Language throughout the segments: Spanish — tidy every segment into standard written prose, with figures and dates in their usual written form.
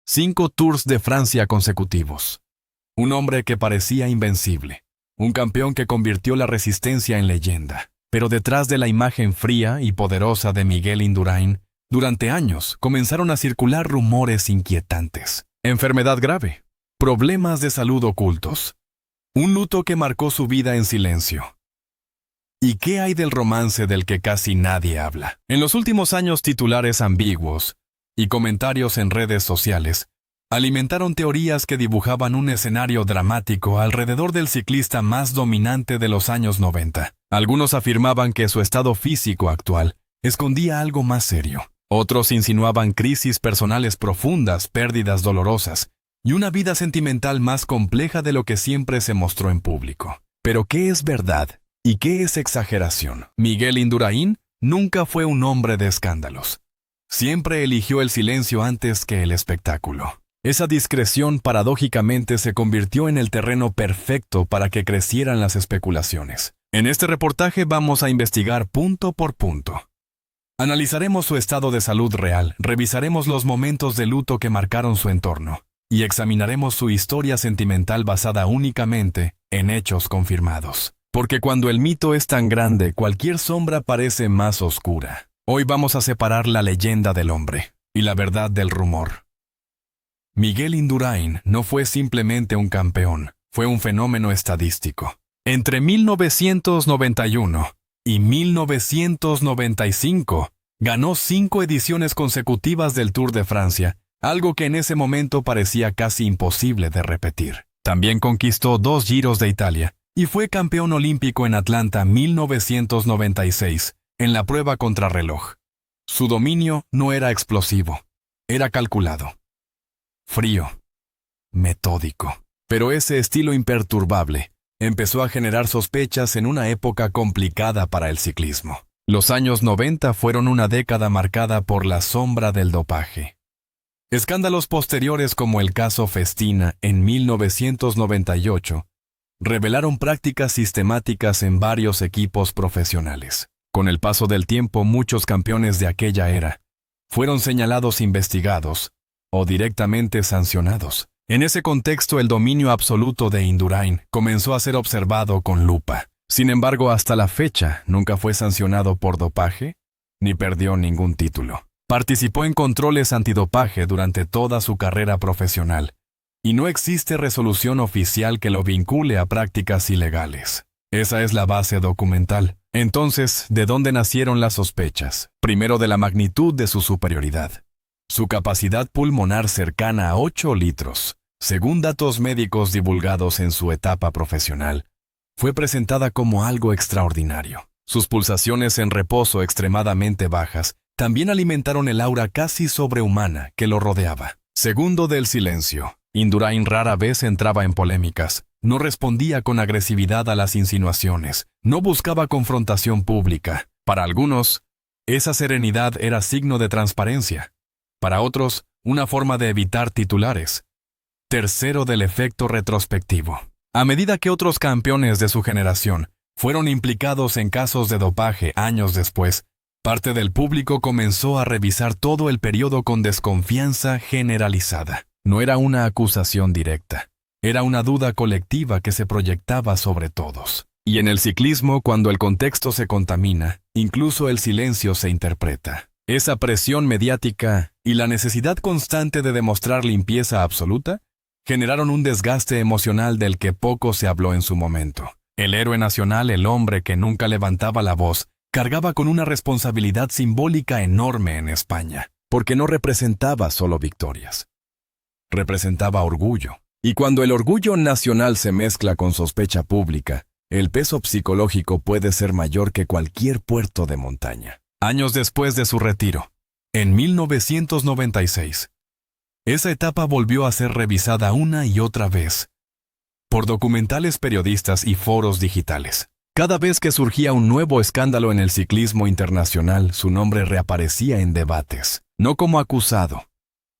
5 Tours de Francia consecutivos. Un hombre que parecía invencible. Un campeón que convirtió la resistencia en leyenda. Pero detrás de la imagen fría y poderosa de Miguel Indurain, durante años comenzaron a circular rumores inquietantes. Enfermedad grave. Problemas de salud ocultos. Un luto que marcó su vida en silencio. ¿Y qué hay del romance del que casi nadie habla? En los últimos años, titulares ambiguos y comentarios en redes sociales alimentaron teorías que dibujaban un escenario dramático alrededor del ciclista más dominante de los años 90. Algunos afirmaban que su estado físico actual escondía algo más serio. Otros insinuaban crisis personales profundas, pérdidas dolorosas y una vida sentimental más compleja de lo que siempre se mostró en público. Pero ¿qué es verdad y qué es exageración? Miguel Indurain nunca fue un hombre de escándalos. Siempre eligió el silencio antes que el espectáculo. Esa discreción paradójicamente se convirtió en el terreno perfecto para que crecieran las especulaciones. En este reportaje vamos a investigar punto por punto. Analizaremos su estado de salud real, revisaremos los momentos de luto que marcaron su entorno y examinaremos su historia sentimental basada únicamente en hechos confirmados. Porque cuando el mito es tan grande, cualquier sombra parece más oscura. Hoy vamos a separar la leyenda del hombre y la verdad del rumor. Miguel Indurain no fue simplemente un campeón, fue un fenómeno estadístico. Entre 1991 y 1995, ganó 5 ediciones consecutivas del Tour de Francia, algo que en ese momento parecía casi imposible de repetir. También conquistó 2 Giros de Italia y fue campeón olímpico en Atlanta 1996, en la prueba contrarreloj. Su dominio no era explosivo, era calculado, frío, metódico. Pero ese estilo imperturbable empezó a generar sospechas en una época complicada para el ciclismo. Los años 90 fueron una década marcada por la sombra del dopaje. Escándalos posteriores como el caso Festina en 1998 revelaron prácticas sistemáticas en varios equipos profesionales. Con el paso del tiempo, muchos campeones de aquella era fueron señalados, investigados o directamente sancionados. En ese contexto, el dominio absoluto de Indurain comenzó a ser observado con lupa. Sin embargo, hasta la fecha, nunca fue sancionado por dopaje ni perdió ningún título. Participó en controles antidopaje durante toda su carrera profesional y no existe resolución oficial que lo vincule a prácticas ilegales. Esa es la base documental. Entonces, ¿de dónde nacieron las sospechas? Primero, de la magnitud de su superioridad. Su capacidad pulmonar cercana a 8 litros, según datos médicos divulgados en su etapa profesional, fue presentada como algo extraordinario. Sus pulsaciones en reposo extremadamente bajas también alimentaron el aura casi sobrehumana que lo rodeaba. Segundo, del silencio. Indurain rara vez entraba en polémicas, no respondía con agresividad a las insinuaciones, no buscaba confrontación pública. Para algunos, esa serenidad era signo de transparencia. Para otros, una forma de evitar titulares. Tercero, del efecto retrospectivo. A medida que otros campeones de su generación fueron implicados en casos de dopaje años después, parte del público comenzó a revisar todo el periodo con desconfianza generalizada. No era una acusación directa, era una duda colectiva que se proyectaba sobre todos. Y en el ciclismo, cuando el contexto se contamina, incluso el silencio se interpreta. Esa presión mediática y la necesidad constante de demostrar limpieza absoluta generaron un desgaste emocional del que poco se habló en su momento. El héroe nacional, el hombre que nunca levantaba la voz, cargaba con una responsabilidad simbólica enorme en España, porque no representaba solo victorias. Representaba orgullo. Y cuando el orgullo nacional se mezcla con sospecha pública, el peso psicológico puede ser mayor que cualquier puerto de montaña. Años después de su retiro, en 1996, esa etapa volvió a ser revisada una y otra vez por documentales, periodistas y foros digitales. Cada vez que surgía un nuevo escándalo en el ciclismo internacional, su nombre reaparecía en debates, no como acusado,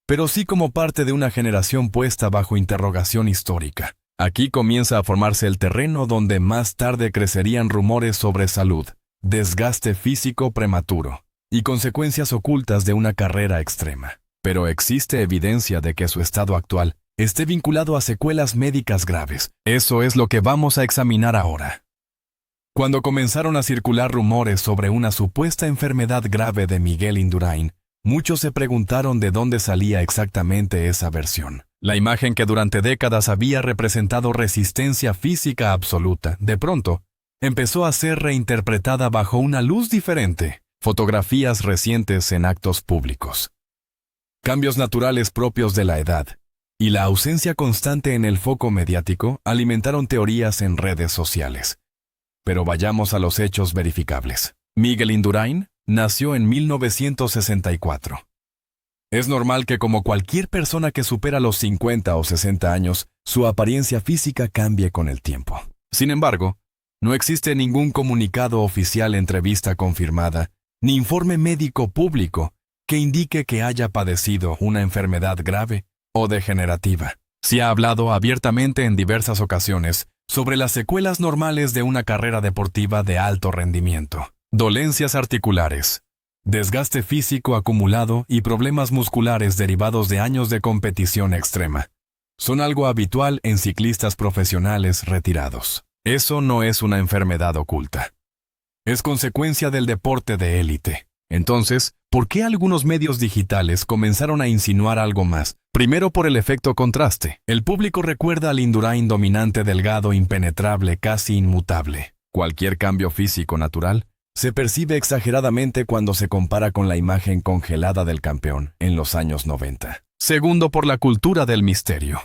pero sí como parte de una generación puesta bajo interrogación histórica. Aquí comienza a formarse el terreno donde más tarde crecerían rumores sobre salud, desgaste físico prematuro y consecuencias ocultas de una carrera extrema. pero existe evidencia de que su estado actual esté vinculado a secuelas médicas graves. Eso es lo que vamos a examinar ahora. Cuando comenzaron a circular rumores sobre una supuesta enfermedad grave de Miguel Indurain, muchos se preguntaron de dónde salía exactamente esa versión. La imagen que durante décadas había representado resistencia física absoluta, de pronto, empezó a ser reinterpretada bajo una luz diferente. Fotografías recientes en actos públicos. Cambios naturales propios de la edad y la ausencia constante en el foco mediático alimentaron teorías en redes sociales. Pero vayamos a los hechos verificables. Miguel Indurain nació en 1964. Es normal que como cualquier persona que supera los 50 o 60 años, su apariencia física cambie con el tiempo. Sin embargo, no existe ningún comunicado oficial, entrevista confirmada, ni informe médico público que indique que haya padecido una enfermedad grave o degenerativa. Se ha hablado abiertamente en diversas ocasiones sobre las secuelas normales de una carrera deportiva de alto rendimiento. Dolencias articulares, desgaste físico acumulado y problemas musculares derivados de años de competición extrema son algo habitual en ciclistas profesionales retirados. Eso no es una enfermedad oculta. Es consecuencia del deporte de élite. Entonces, ¿por qué algunos medios digitales comenzaron a insinuar algo más? Primero, por el efecto contraste. El público recuerda al Indurain dominante, delgado, impenetrable, casi inmutable. Cualquier cambio físico natural se percibe exageradamente cuando se compara con la imagen congelada del campeón en los años 90. Segundo, por la cultura del misterio.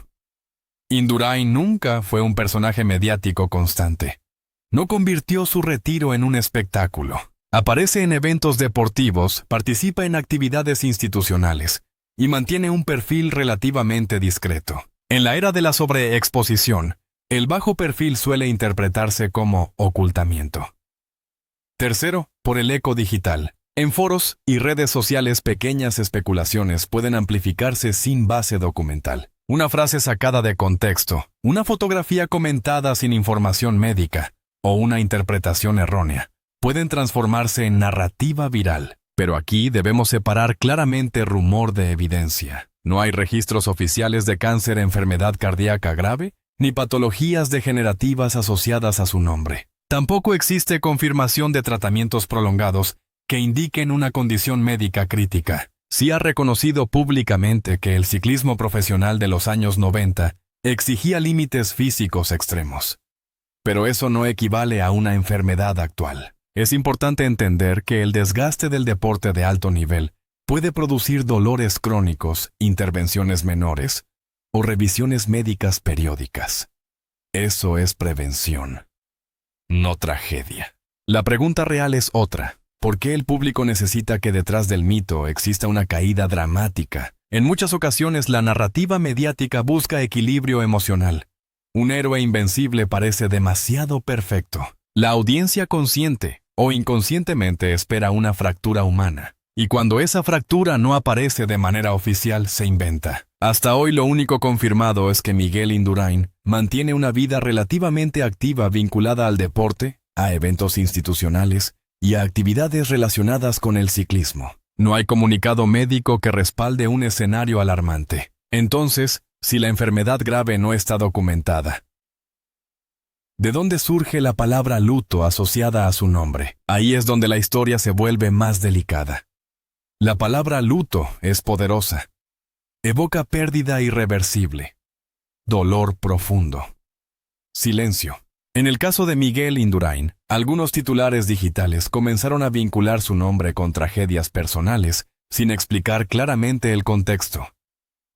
Indurain nunca fue un personaje mediático constante. No convirtió su retiro en un espectáculo. Aparece en eventos deportivos, participa en actividades institucionales y mantiene un perfil relativamente discreto. En la era de la sobreexposición, el bajo perfil suele interpretarse como ocultamiento. Tercero, por el eco digital. En foros y redes sociales, pequeñas especulaciones pueden amplificarse sin base documental. Una frase sacada de contexto, una fotografía comentada sin información médica o una interpretación errónea pueden transformarse en narrativa viral. Pero aquí debemos separar claramente rumor de evidencia. No hay registros oficiales de cáncer, enfermedad cardíaca grave, ni patologías degenerativas asociadas a su nombre. Tampoco existe confirmación de tratamientos prolongados que indiquen una condición médica crítica. Sí ha reconocido públicamente que el ciclismo profesional de los años 90 exigía límites físicos extremos. Pero eso no equivale a una enfermedad actual. Es importante entender que el desgaste del deporte de alto nivel puede producir dolores crónicos, intervenciones menores o revisiones médicas periódicas. Eso es prevención, no tragedia. La pregunta real es otra. ¿Por qué el público necesita que detrás del mito exista una caída dramática? En muchas ocasiones la narrativa mediática busca equilibrio emocional. Un héroe invencible parece demasiado perfecto. La audiencia consciente o inconscientemente espera una fractura humana. Y cuando esa fractura no aparece de manera oficial, se inventa. Hasta hoy lo único confirmado es que Miguel Indurain mantiene una vida relativamente activa vinculada al deporte, a eventos institucionales y a actividades relacionadas con el ciclismo. No hay comunicado médico que respalde un escenario alarmante. Entonces, si la enfermedad grave no está documentada, ¿de dónde surge la palabra luto asociada a su nombre? Ahí es donde la historia se vuelve más delicada. La palabra luto es poderosa. Evoca pérdida irreversible, dolor profundo, silencio. En el caso de Miguel Indurain, algunos titulares digitales comenzaron a vincular su nombre con tragedias personales, sin explicar claramente el contexto.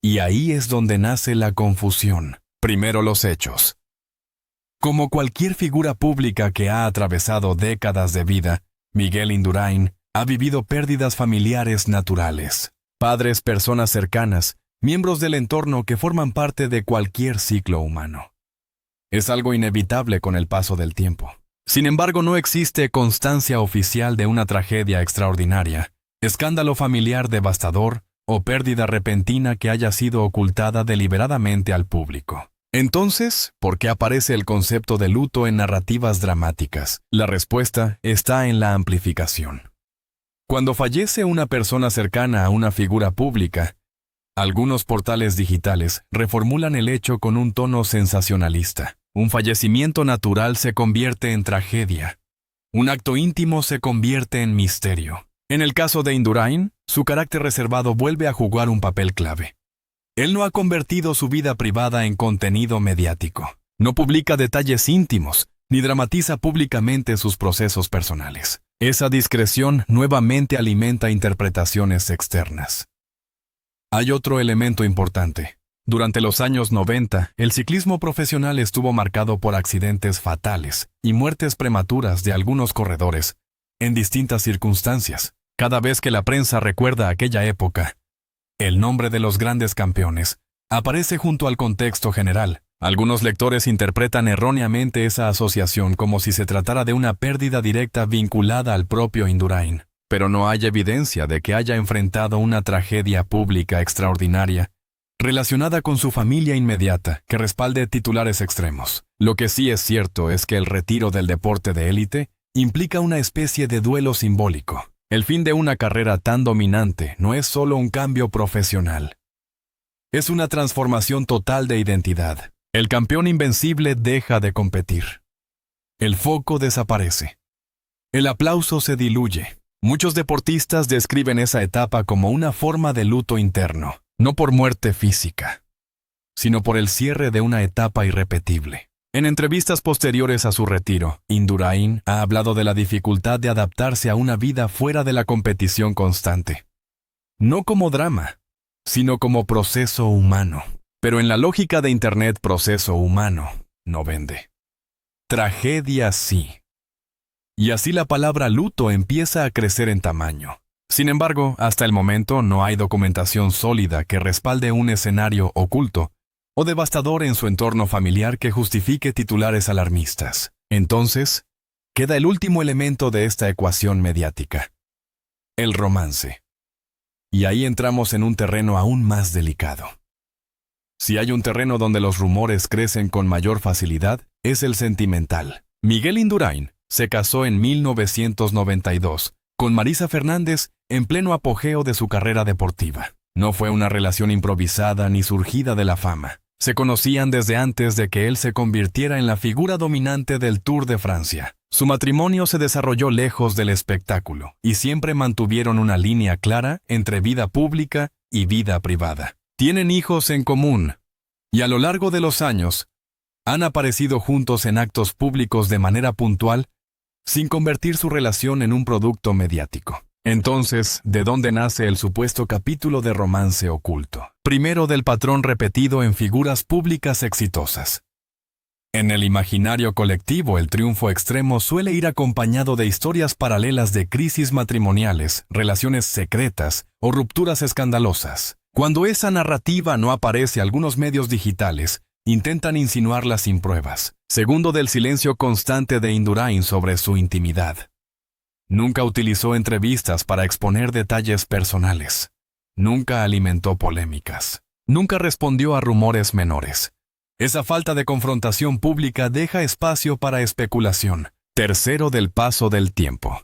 Y ahí es donde nace la confusión. Primero los hechos. Como cualquier figura pública que ha atravesado décadas de vida, Miguel Indurain ha vivido pérdidas familiares naturales. Padres, personas cercanas, miembros del entorno que forman parte de cualquier ciclo humano. Es algo inevitable con el paso del tiempo. Sin embargo, no existe constancia oficial de una tragedia extraordinaria, escándalo familiar devastador o pérdida repentina que haya sido ocultada deliberadamente al público. Entonces, ¿por qué aparece el concepto de luto en narrativas dramáticas? La respuesta está en la amplificación. Cuando fallece una persona cercana a una figura pública, Algunos portales digitales reformulan el hecho con un tono sensacionalista. Un fallecimiento natural se convierte en tragedia. Un acto íntimo se convierte en misterio. En el caso de Indurain, su carácter reservado vuelve a jugar un papel clave. Él no ha convertido su vida privada en contenido mediático. No publica detalles íntimos, ni dramatiza públicamente sus procesos personales. Esa discreción nuevamente alimenta interpretaciones externas. Hay otro elemento importante. Durante los años 90, el ciclismo profesional estuvo marcado por accidentes fatales y muertes prematuras de algunos corredores, en distintas circunstancias. Cada vez que la prensa recuerda aquella época, el nombre de los grandes campeones aparece junto al contexto general. Algunos lectores interpretan erróneamente esa asociación como si se tratara de una pérdida directa vinculada al propio Indurain. Pero no hay evidencia de que haya enfrentado una tragedia pública extraordinaria relacionada con su familia inmediata que respalde titulares extremos. Lo que sí es cierto es que el retiro del deporte de élite implica una especie de duelo simbólico. El fin de una carrera tan dominante no es solo un cambio profesional. Es una transformación total de identidad. El campeón invencible deja de competir. El foco desaparece. El aplauso se diluye. Muchos deportistas describen esa etapa como una forma de luto interno, no por muerte física, sino por el cierre de una etapa irrepetible. En entrevistas posteriores a su retiro, Indurain ha hablado de la dificultad de adaptarse a una vida fuera de la competición constante. No como drama, sino como proceso humano. Pero en la lógica de Internet, proceso humano no vende. Tragedia sí. Y así la palabra luto empieza a crecer en tamaño. Sin embargo, hasta el momento no hay documentación sólida que respalde un escenario oculto o devastador en su entorno familiar que justifique titulares alarmistas. Entonces, queda el último elemento de esta ecuación mediática: el romance. Y ahí entramos en un terreno aún más delicado. Si hay un terreno donde los rumores crecen con mayor facilidad, es el sentimental. Miguel Indurain se casó en 1992 con Marisa Fernández en pleno apogeo de su carrera deportiva. No fue una relación improvisada ni surgida de la fama. Se conocían desde antes de que él se convirtiera en la figura dominante del Tour de Francia. Su matrimonio se desarrolló lejos del espectáculo y siempre mantuvieron una línea clara entre vida pública y vida privada. Tienen hijos en común y a lo largo de los años han aparecido juntos en actos públicos de manera puntual, sin convertir su relación en un producto mediático. Entonces, ¿de dónde nace el supuesto capítulo de romance oculto? Primero, del patrón repetido en figuras públicas exitosas. En el imaginario colectivo, el triunfo extremo suele ir acompañado de historias paralelas de crisis matrimoniales, relaciones secretas o rupturas escandalosas. Cuando esa narrativa no aparece, algunos medios digitales intentan insinuarla sin pruebas. Segundo, del silencio constante de Indurain sobre su intimidad. Nunca utilizó entrevistas para exponer detalles personales. Nunca alimentó polémicas. Nunca respondió a rumores menores. Esa falta de confrontación pública deja espacio para especulación. Tercero, del paso del tiempo.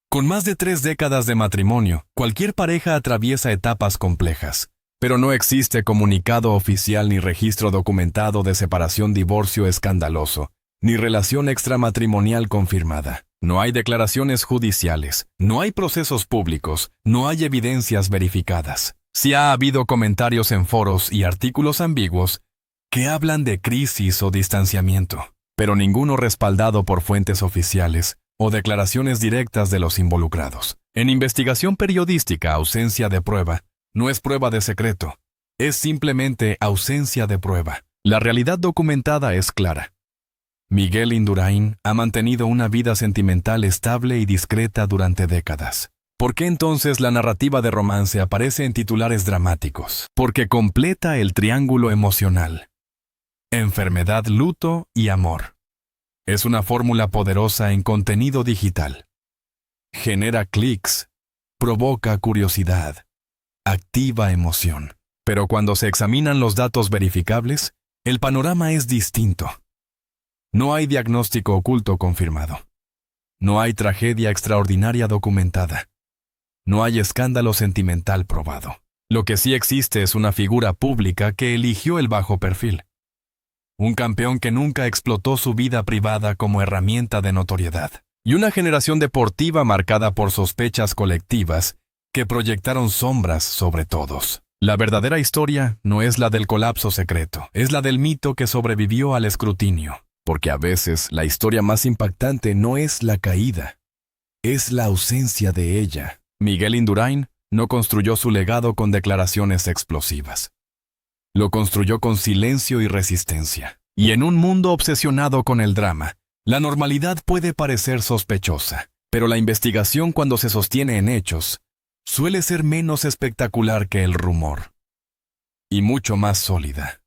Con más de 3 décadas de matrimonio, cualquier pareja atraviesa etapas complejas. Pero no existe comunicado oficial ni registro documentado de separación-divorcio escandaloso, ni relación extramatrimonial confirmada. No hay declaraciones judiciales, no hay procesos públicos, no hay evidencias verificadas. Sí ha habido comentarios en foros y artículos ambiguos que hablan de crisis o distanciamiento, pero ninguno respaldado por fuentes oficiales o declaraciones directas de los involucrados. En investigación periodística, ausencia de prueba no es prueba de secreto, es simplemente ausencia de prueba. La realidad documentada es clara. Miguel Indurain ha mantenido una vida sentimental estable y discreta durante décadas. ¿Por qué entonces la narrativa de romance aparece en titulares dramáticos? Porque completa el triángulo emocional: enfermedad, luto y amor. Es una fórmula poderosa en contenido digital. Genera clics, provoca curiosidad, activa emoción. Pero cuando se examinan los datos verificables, el panorama es distinto. No hay diagnóstico oculto confirmado. No hay tragedia extraordinaria documentada. No hay escándalo sentimental probado. Lo que sí existe es una figura pública que eligió el bajo perfil. Un campeón que nunca explotó su vida privada como herramienta de notoriedad. Y una generación deportiva marcada por sospechas colectivas que proyectaron sombras sobre todos. La verdadera historia no es la del colapso secreto, es la del mito que sobrevivió al escrutinio. Porque a veces la historia más impactante no es la caída, es la ausencia de ella. Miguel Indurain no construyó su legado con declaraciones explosivas. Lo construyó con silencio y resistencia. Y en un mundo obsesionado con el drama, la normalidad puede parecer sospechosa, pero la investigación, cuando se sostiene en hechos, suele ser menos espectacular que el rumor. Y mucho más sólida.